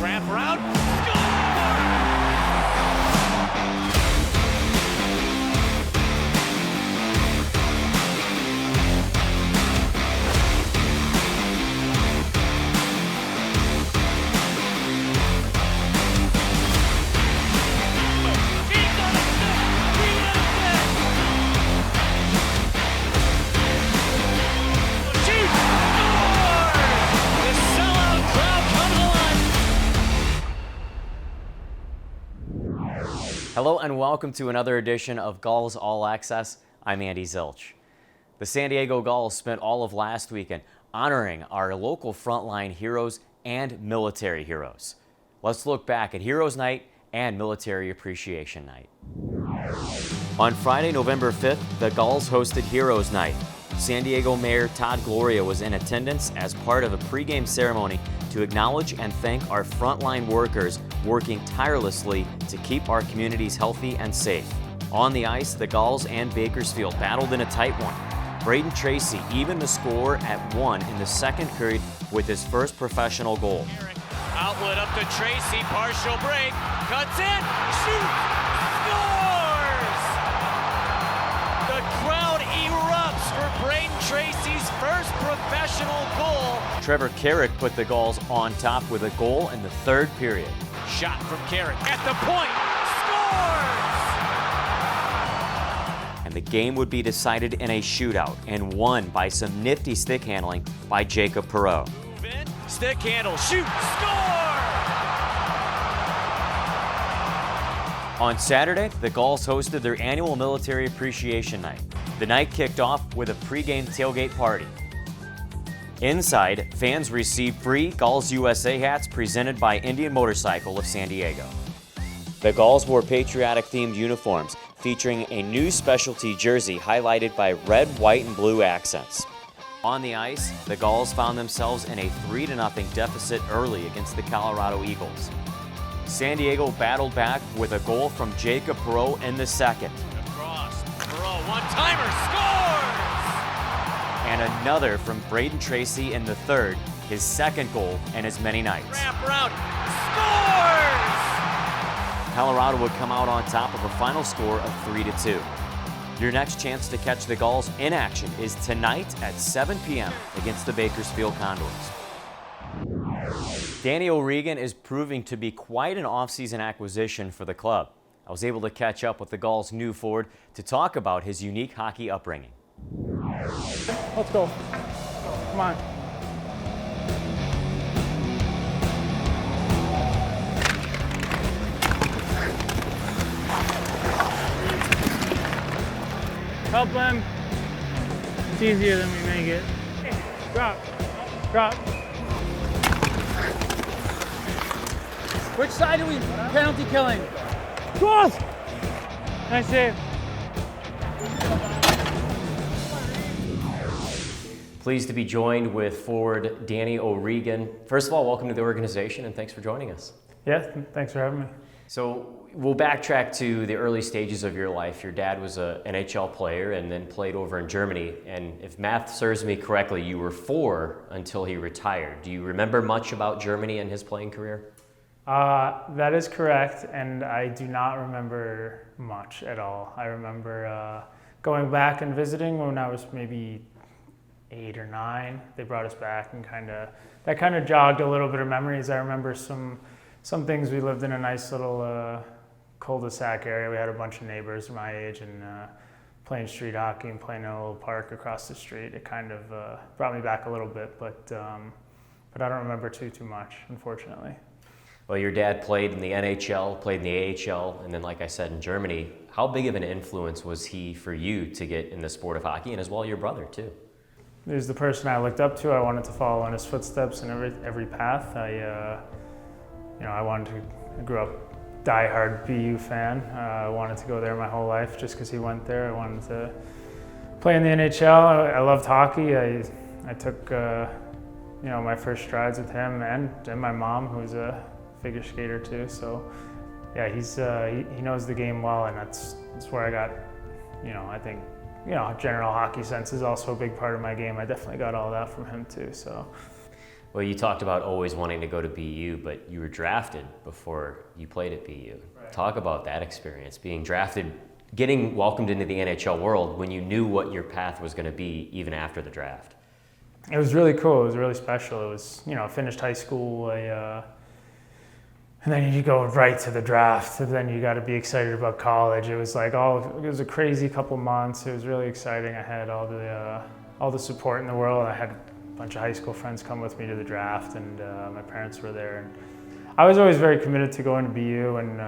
wrap around, score! Hello and welcome to another edition of Gulls All Access. I'm Andy Zilch. The San Diego Gulls spent all of last weekend honoring our local frontline heroes and military heroes. Let's look back at Heroes Night and Military Appreciation Night. On Friday, November 5th, the Gulls hosted Heroes Night. San Diego Mayor Todd Gloria was in attendance as part of a pregame ceremony to acknowledge and thank our frontline workers working tirelessly to keep our communities healthy and safe. On the ice, the Gulls and Bakersfield battled in a tight one. Braden Tracy evened the score at 1 in the second period with his first professional goal. Outlet up to Tracy, partial break, cuts in, shoots, scores! The crowd erupts for Braden Tracy's first professional goal. Trevor Carrick put the Gulls on top with a goal in the third period. Shot from Carrick at the point, scores! And the game would be decided in a shootout and won by some nifty stick handling by Jacob Perreault. Stick handle, shoot, score! On Saturday, the Gulls hosted their annual Military Appreciation Night. The night kicked off with a pregame tailgate party. Inside, fans received free Gulls USA hats presented by Indian Motorcycle of San Diego. The Gulls wore patriotic-themed uniforms featuring a new specialty jersey highlighted by red, white, and blue accents. On the ice, the Gulls found themselves in a 3-0 deficit early against the Colorado Eagles. San Diego battled back with a goal from Jacob Perreault in the second. Across, Perreault, one-timer, scores! And another from Braden Tracy in the third, his second goal in as many nights. Wrap around, scores! Colorado would come out on top of a final score of 3-2. Your next chance to catch the Gulls in action is tonight at 7 p.m. against the Bakersfield Condors. Danny O'Regan is proving to be quite an off-season acquisition for the club. I was able to catch up with the Gulls' new forward to talk about his unique hockey upbringing. Let's go. Come on. Help them. It's easier than we make it. Drop. Drop. Which side are we penalty killing? Cross! Nice save. Pleased to be joined with forward Danny O'Regan. First of all, welcome to the organization and thanks for joining us. Yeah, thanks for having me. So we'll backtrack to the early stages of your life. Your dad was an NHL player and then played over in Germany. And if math serves me correctly, you were 4 until he retired. Do you remember much about Germany and his playing career? That is correct, and I do not remember much at all. I remember going back and visiting when I was maybe 8 or 9. They brought us back and that kind of jogged a little bit of memories. I remember some things. We lived in a nice little cul-de-sac area. We had a bunch of neighbors my age and playing street hockey and playing in a little park across the street. It kind of brought me back a little bit, but I don't remember too much, unfortunately. Well, your dad played in the NHL, played in the AHL, and then, like I said, in Germany. How big of an influence was he for you to get in the sport of hockey, and as well your brother, too? He was the person I looked up to. I wanted to follow in his footsteps in every path. I grew up diehard BU fan. I wanted to go there my whole life just because he went there. I wanted to play in the NHL. I loved hockey. I took my first strides with him and my mom, who's a figure skater too. So yeah, he knows the game well, and that's where I got, I think, general hockey sense is also a big part of my game. I definitely got all that from him too. So Well, you talked about always wanting to go to BU, but you were drafted before you played at BU. Right. Talk about that experience, being drafted, getting welcomed into the NHL world when you knew what your path was going to be even after the draft. It was really cool. It was really special. It was, I finished high school, and then you go right to the draft, and then you got to be excited about college. It was like it was a crazy couple months. It was really exciting. I had all the support in the world. I had a bunch of high school friends come with me to the draft, and my parents were there. And I was always very committed to going to BU and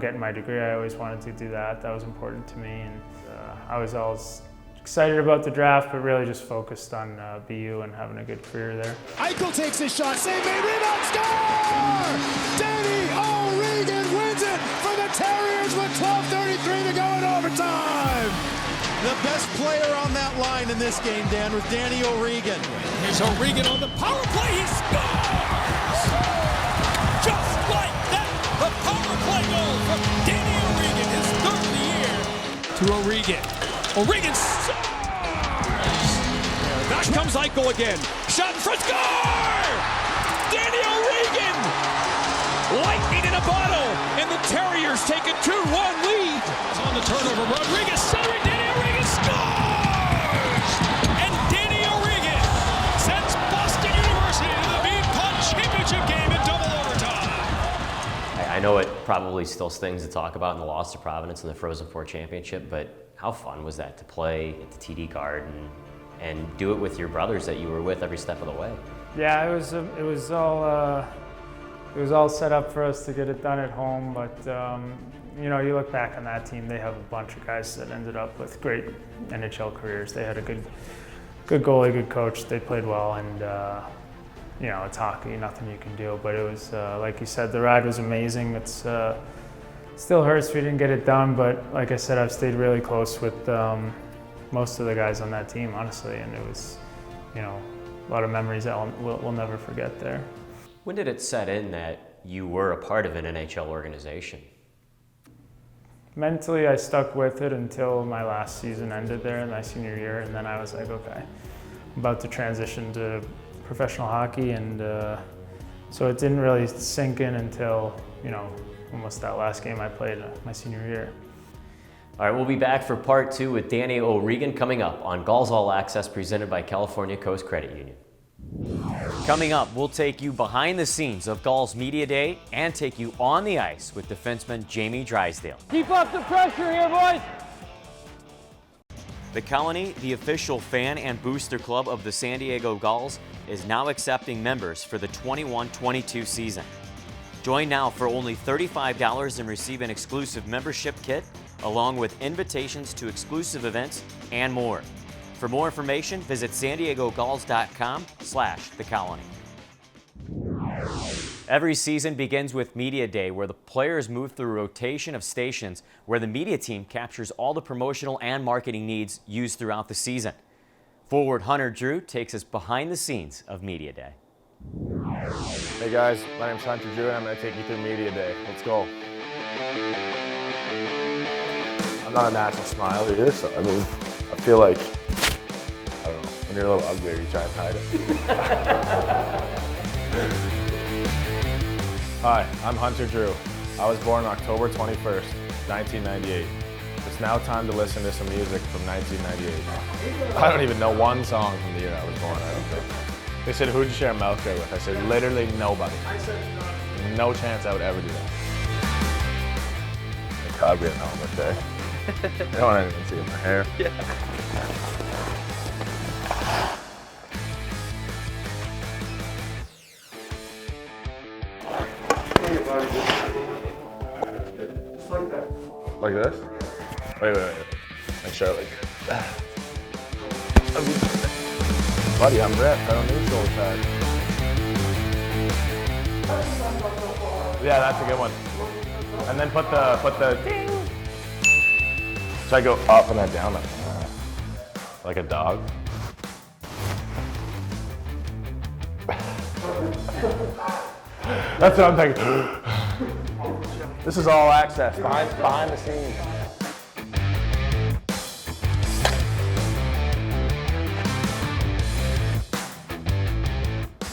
getting my degree. I always wanted to do that. That was important to me, and I was always excited about the draft, but really just focused on BU and having a good career there. Eichel takes his shot, save made, rebound, score! Danny O'Regan wins it for the Terriers with 12:33 to go in overtime. The best player on that line in this game, Dan, was Danny O'Regan. Here's O'Regan on the power play. He scores! Just like that, the power play goal from Danny O'Regan, his third of the year. To O'Regan. O'Regan scores! Back comes Eichel again. Shot in front, score! Danny O'Regan! Lightning in a bottle, and the Terriers take a 2-1 lead. It's on the turnover. Rodriguez centering. Danny O'Regan scores! And Danny O'Regan sends Boston University to the Beanpot Championship game in double overtime. I know it probably still stings to talk about in the loss to Providence in the Frozen Four Championship, but how fun was that to play at the TD Garden and do it with your brothers that you were with every step of the way? Yeah, it was all set up for us to get it done at home, but you look back on that team, they have a bunch of guys that ended up with great NHL careers. They had a good goalie, good coach, they played well, and it's hockey, nothing you can do, but it was, like you said, the ride was amazing. It's still hurts we didn't get it done, but like I said, I've stayed really close with most of the guys on that team, honestly, and it was, a lot of memories that we'll never forget there. When did it set in that you were a part of an NHL organization? Mentally, I stuck with it until my last season ended there in my senior year, and then I was like, okay, I'm about to transition to professional hockey, and so it didn't really sink in until, almost that last game I played my senior year. All right, we'll be back for part 2 with Danny O'Regan coming up on Gulls All Access presented by California Coast Credit Union. Coming up, we'll take you behind the scenes of Gulls Media Day and take you on the ice with defenseman Jamie Drysdale. Keep up the pressure here, boys. The Colony, the official fan and booster club of the San Diego Gulls, is now accepting members for the 21-22 season. Join now for only $35 and receive an exclusive membership kit, along with invitations to exclusive events and more. For more information, visit sandiegogulls.com/thecolony. Every season begins with Media Day, where the players move through a rotation of stations where the media team captures all the promotional and marketing needs used throughout the season. Forward Hunter Drew takes us behind the scenes of Media Day. Hey guys, my name's Hunter Drew and I'm going to take you through Media Day. Let's go. I'm not a natural smiler either, so I feel like, I don't know, when you're a little uglier, you try and hide it. Hi, I'm Hunter Drew. I was born October 21st, 1998. It's now time to listen to some music from 1998. I don't even know one song from the year I was born, I don't think. They said, who'd you share a mouth there with? I said, literally nobody. No chance I would ever do that. God, we had an helmet there. I don't even see my hair. Yeah. Like this? Wait. Make sure like that. Buddy, I'm ripped. I don't need shoulder pads. Yeah, that's a good one. And then put the ding. So I go up and then down like a dog. That's what I'm thinking. This is all access, behind the scenes.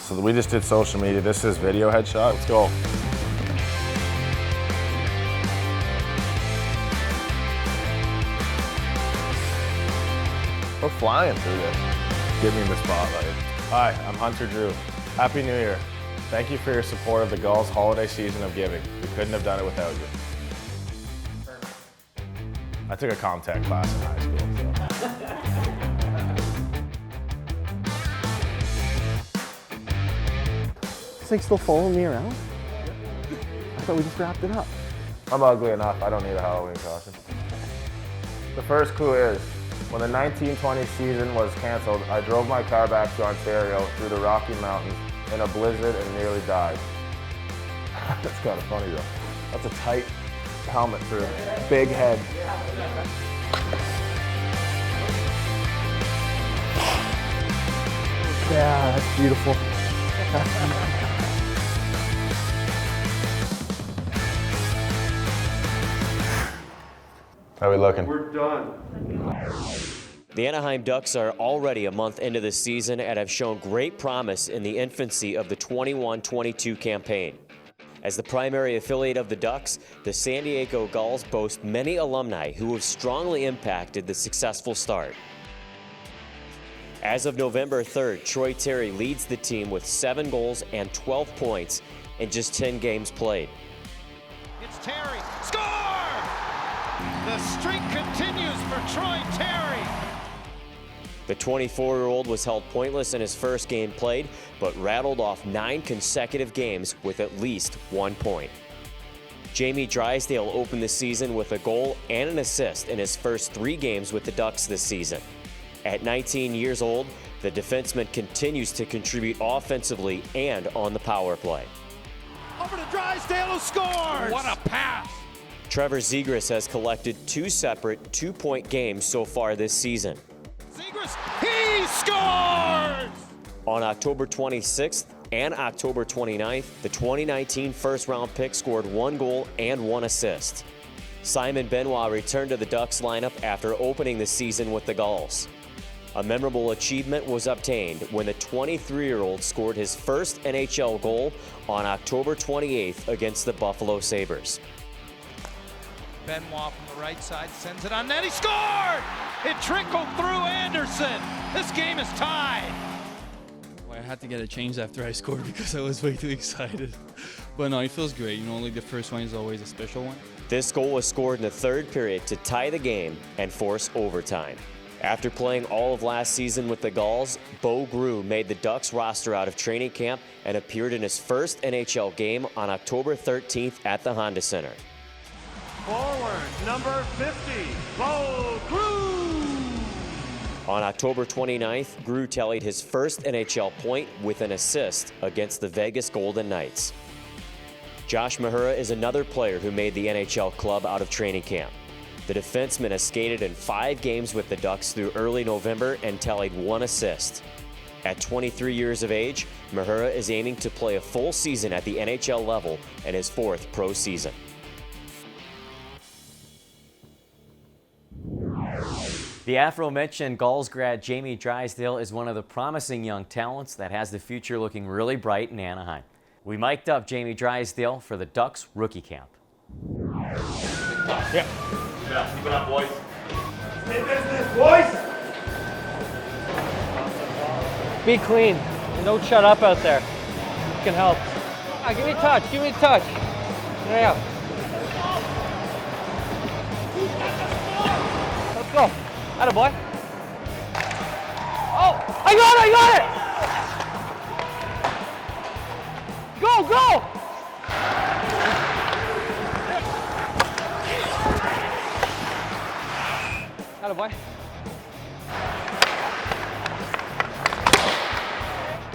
So So we just did social media. This is video headshot. Let's go. We're flying through this. Get me in the spotlight. Hi, I'm Hunter Drew. Happy New Year. Thank you for your support of the Gulls holiday season of giving. We couldn't have done it without you. I took a Comtech class in high school. This thing's still following me around? I thought we just wrapped it up. I'm ugly enough. I don't need a Halloween costume. The first clue is, when the 1920 season was canceled, I drove my car back to Ontario through the Rocky Mountains in a blizzard and nearly died. That's kind of funny though. That's a tight helmet for a big head. Yeah, that's beautiful. How are we looking? We're done. The Anaheim Ducks are already a month into the season and have shown great promise in the infancy of the 21-22 campaign. As the primary affiliate of the Ducks, the San Diego Gulls boast many alumni who have strongly impacted the successful start. As of November 3rd, Troy Terry leads the team with 7 goals and 12 points in just 10 games played. It's Terry. Score! The streak continues for Troy Terry. The 24-year-old was held pointless in his first game played, but rattled off 9 consecutive games with at least 1 point. Jamie Drysdale opened the season with a goal and an assist in his first 3 games with the Ducks this season. At 19 years old, the defenseman continues to contribute offensively and on the power play. Over to Drysdale, who scores! What a pass! Trevor Zegras has collected 2 separate 2-point games so far this season. Zegras, he scores! On October 26th and October 29th, the 2019 first-round pick scored 1 goal and 1 assist. Simon Benoit returned to the Ducks lineup after opening the season with the Gulls. A memorable achievement was obtained when the 23-year-old scored his first NHL goal on October 28th against the Buffalo Sabres. Benoit from the right side sends it on net. He scored! It trickled through Anderson. This game is tied. I had to get it changed after I scored because I was way too excited. But no, it feels great. You know, like the first one is always a special one. This goal was scored in the 3rd period to tie the game and force overtime. After playing all of last season with the Gulls, Bo Grew made the Ducks roster out of training camp and appeared in his first NHL game on October 13th at the Honda Center. Forward, number 50, Bo Grew. On October 29th, Grew tallied his first NHL point with an assist against the Vegas Golden Knights. Josh Mahura is another player who made the NHL club out of training camp. The defenseman has skated in 5 games with the Ducks through early November and tallied 1 assist. At 23 years of age, Mahura is aiming to play a full season at the NHL level in his 4th pro season. The aforementioned Gulls grad Jamie Drysdale is one of the promising young talents that has the future looking really bright in Anaheim. We mic'd up Jamie Drysdale for the Ducks rookie camp. Yeah, keep it up, boys. Stay business, boys. Be clean. And don't shut up out there. It can help. Give me a touch. Give me a touch. Yeah. Let's go. Atta boy. Oh, I got it! Go, go! Atta boy.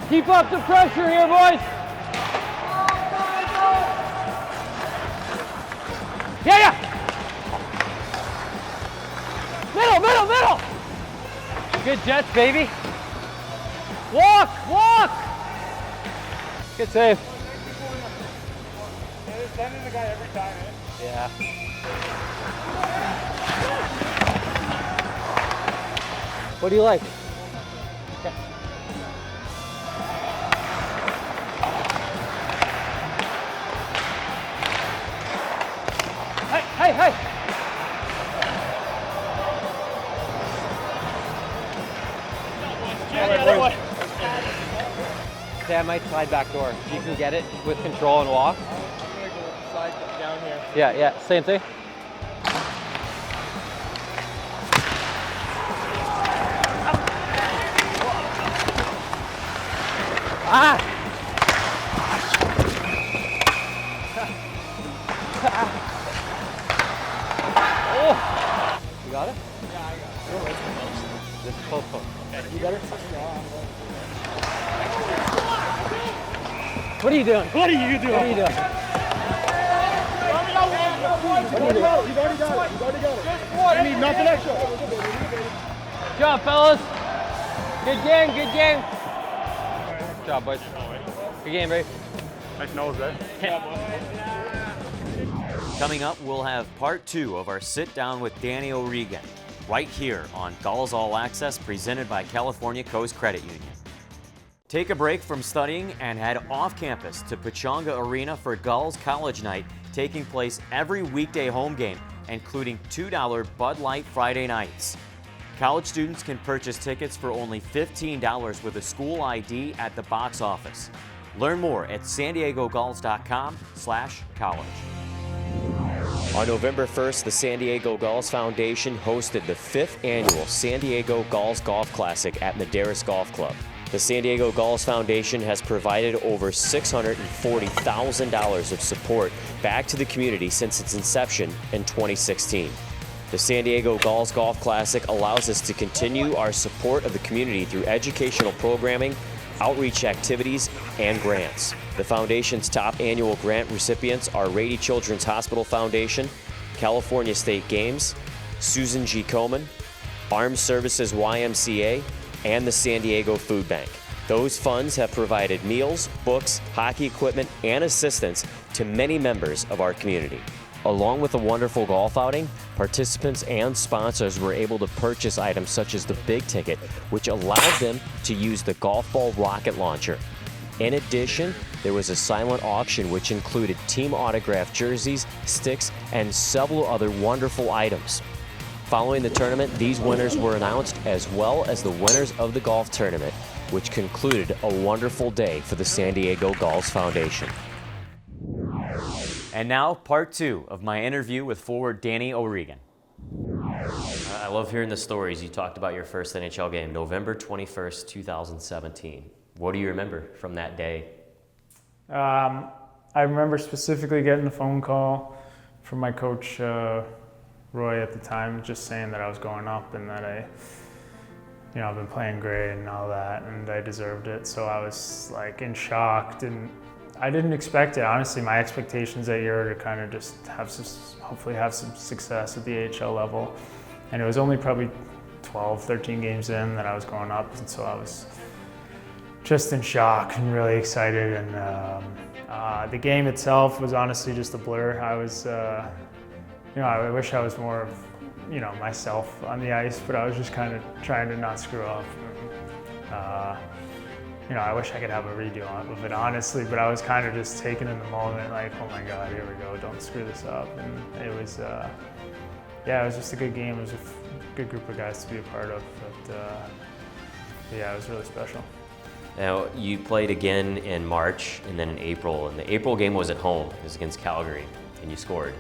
Keep up the pressure here, boys. Yeah. Middle. Good Jets, baby. Walk. Good save. They're sending the guy every time, eh? Yeah. What do you like? Okay. say I might slide back door. If you can get it with control and walk. I'm gonna go slide down here. Yeah, same thing. Ah! Oh! You got it? Yeah, I got it. This is close. Okay. You got it? What are you doing? What are you doing? What are you doing? You've already got it. You've already got it. You need nothing extra. Good job, fellas. Good game, good game. Good job, boys. Good game, Ray. Nice nose there. Coming up, we'll have part 2 of our sit down with Danny O'Regan, right here on Gulls All Access, presented by California Coast Credit Union. Take a break from studying and head off campus to Pechanga Arena for Gulls College Night, taking place every weekday home game, including $2 Bud Light Friday nights. College students can purchase tickets for only $15 with a school ID at the box office. Learn more at sandiegogulls.com/college. On November 1st, the San Diego Gulls Foundation hosted the 5th annual San Diego Gulls Golf Classic at Madeiras Golf Club. The San Diego Gulls Foundation has provided over $640,000 of support back to the community since its inception in 2016. The San Diego Gulls Golf Classic allows us to continue our support of the community through educational programming, outreach activities, and grants. The Foundation's top annual grant recipients are Rady Children's Hospital Foundation, California State Games, Susan G. Komen, Armed Services YMCA, and the San Diego Food Bank. Those funds have provided meals, books, hockey equipment, and assistance to many members of our community. Along with a wonderful golf outing, participants and sponsors were able to purchase items such as the Big Ticket, which allowed them to use the golf ball rocket launcher. In addition, there was a silent auction which included team autographed jerseys, sticks, and several other wonderful items. Following the tournament, these winners were announced, as well as the winners of the golf tournament, which concluded a wonderful day for the San Diego Gulls Foundation. And now, part 2 of my interview with forward Danny O'Regan. I love hearing the stories. You talked about your first NHL game, November 21st, 2017. What do you remember from that day? I remember specifically getting a phone call from my coach, Roy, at the time, just saying that I was going up and that I've been playing great and all that, and I deserved it. So I was like in shock. I didn't expect it. Honestly, my expectations that year were to kind of just hopefully have some success at the AHL level. And it was only probably 12, 13 games in that I was going up, and so I was just in shock and really excited. And the game itself was honestly just a blur. I was, I wish I was more of, myself on the ice, but I was just kind of trying to not screw up. I wish I could have a redo of it, honestly, but I was kind of just taking in the moment, like, oh my God, here we go, don't screw this up. And it was, it was just a good game. It was a good group of guys to be a part of, but it was really special. Now, you played again in March and then in April, and the April game was at home. It was against Calgary, and you scored.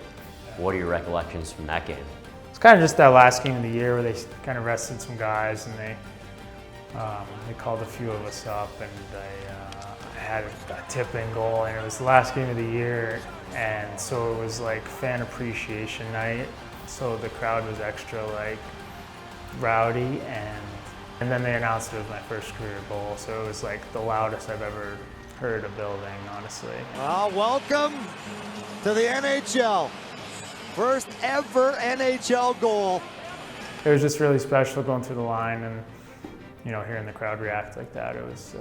What are your recollections from that game? It's kind of just that last game of the year where they kind of rested some guys, and they called a few of us up, and I had a tip-in goal, and it was the last game of the year, and so it was like fan appreciation night, so the crowd was extra like rowdy, and then they announced it was my first career goal, so it was like the loudest I've ever heard a building, honestly. Well, welcome to the NHL. First ever NHL goal. It was just really special going through the line and hearing the crowd react like that. It was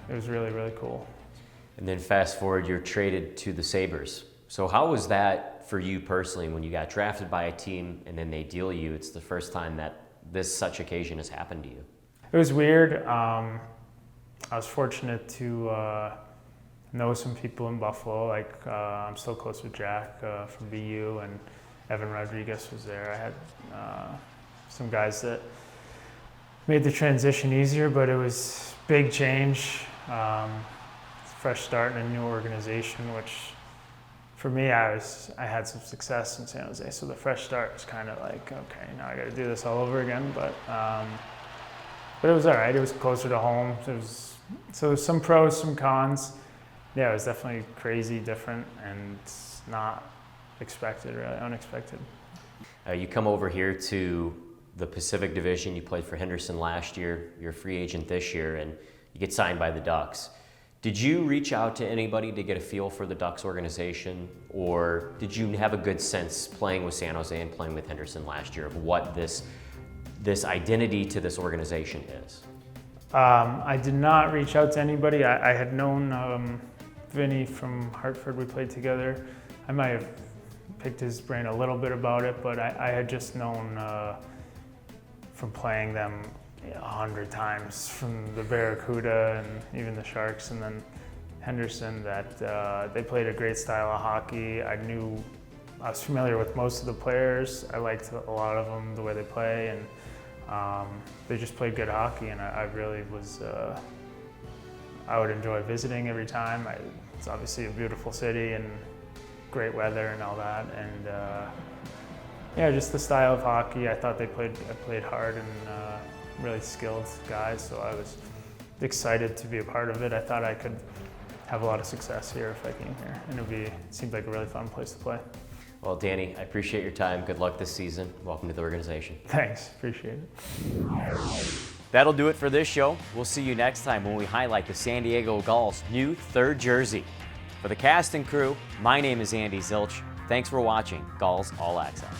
really, really cool. And then fast forward, you're traded to the Sabres. So how was that for you personally when you got drafted by a team and then they deal you? It's the first time that such occasion has happened to you. It was weird. I was fortunate to know some people in Buffalo. Like I'm still close with Jack from BU, and Evan Rodriguez was there. I had some guys that made the transition easier, but it was big change. fresh start in a new organization, which for me, I had some success in San Jose, so the fresh start was kind of like, okay, now I got to do this all over again. But it was all right. It was closer to home. So some pros, some cons. Yeah, it was definitely crazy, different, and not expected, really unexpected. You come over here to the Pacific Division. You played for Henderson last year. You're a free agent this year, and you get signed by the Ducks. Did you reach out to anybody to get a feel for the Ducks organization, or did you have a good sense playing with San Jose and playing with Henderson last year of what this identity to this organization is? I did not reach out to anybody. I had known Vinny from Hartford. We played together. I might have picked his brain a little bit about it, but I had just known from playing them 100 times from the Barracuda and even the Sharks, and then Henderson, that they played a great style of hockey. I was familiar with most of the players. I liked a lot of them, the way they play, and they just played good hockey, and I really was, I would enjoy visiting every time. It's obviously a beautiful city and great weather and all that, and yeah, just the style of hockey. I thought I played hard and really skilled guys, so I was excited to be a part of it. I thought I could have a lot of success here if I came here, and it seemed like a really fun place to play. Well, Danny, I appreciate your time. Good luck this season. Welcome to the organization. Thanks, appreciate it. That'll do it for this show. We'll see you next time when we highlight the San Diego Gulls' new third jersey. For the cast and crew, my name is Andy Zilch. Thanks for watching Gulls All Access.